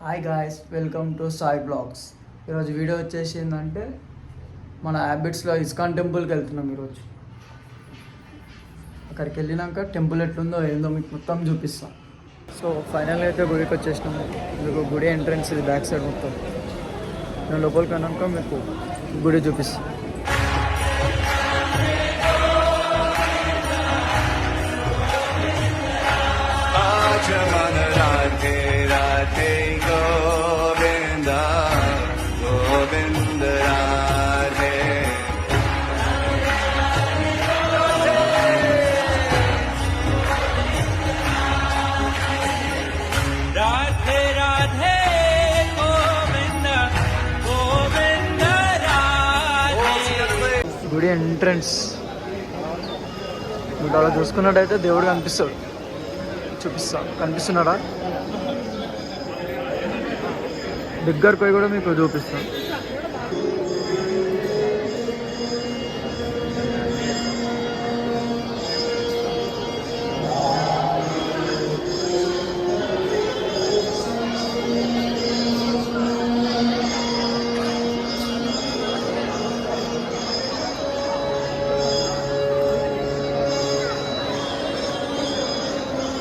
Hi guys, welcome to Sai blogs. ఈరోజు video వచ్చేసి ఏంటంటే మన హ్యాబిట్స్లో ఇస్కాన్ టెంపుల్కి వెళ్తున్నాం ఈరోజు. అక్కడికి వెళ్ళినాక టెంపుల్ ఎట్లుందో ఏందో మీకు మొత్తం చూపిస్తాం. సో ఫైనల్గా అయితే గుడికి వచ్చేసినాము. మీకు గుడి ఎంట్రన్స్ ఇది బ్యాక్ సైడ్ మొత్తం. నేను లోపలికి వెళ్ళాక మీకు గుడి చూపిస్తాను. రాధే రాధే గోవింద గోవింద రాధే రాధే రాధే గోవింద గోవింద రాధే. గుడి ఎంట్రన్స్ మీకు అలా చూసుకున్నట్టయితే దేవుడు కనిపిస్తాడు. కనిపిస్తున్నాడా? దగ్గరకు పోయి కూడా మీకు చూపిస్తాను.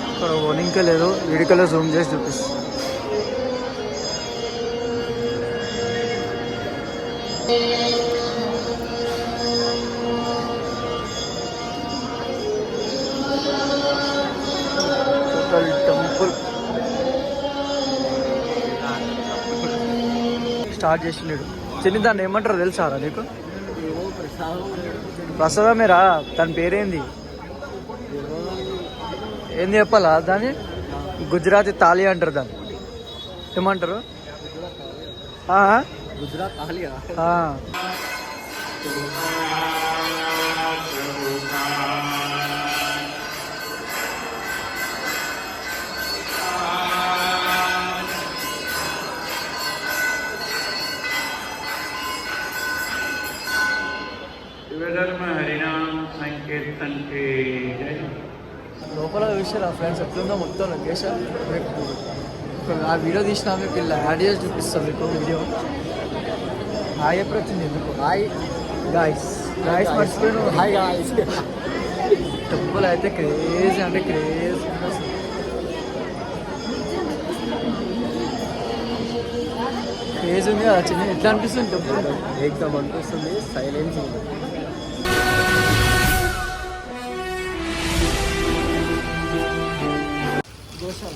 ఇక్కడ ఓనింగ్కే లేదు, వీడికల్లో జూమ్ చేసి చూపిస్తాను. టెంపుల్ స్టార్ట్ చేసినాడు. చిన్న దాన్ని ఏమంటారో తెలుసారా నీకు? ప్రసాదమేరా, దాని పేరేంది? ఏంది చెప్పాలా? దాన్ని గుజరాతీ తాళి అంటారు. దాన్ని ఏమంటారు? గుజరాత్ తాలియా? हरिनाम संकीर्तन के जय. లోపల చూసారా ఫ్రెండ్స్ ఎట్లుందో మొత్తం లొకేషన్. ఆ వీడియో తీసినా మీకు ఇలా యాడ్ చేసి చూపిస్తాను మీకు వీడియో. హాయ్ ఎప్పుడు వచ్చింది? ఎందుకు హాయ్ గాయస్ మర్చిపోయాను. Hi guys. టెంపుల్ అయితే క్రేజ్ అంటే క్రేజ్. క్రేజ్ ఉంది కదా చిన్న. ఎట్లా అనిపిస్తుంది టెంపుల్? ఎగ్జామ్ అనిపిస్తుంది. సైలెన్స్ ఉంది. గోశాల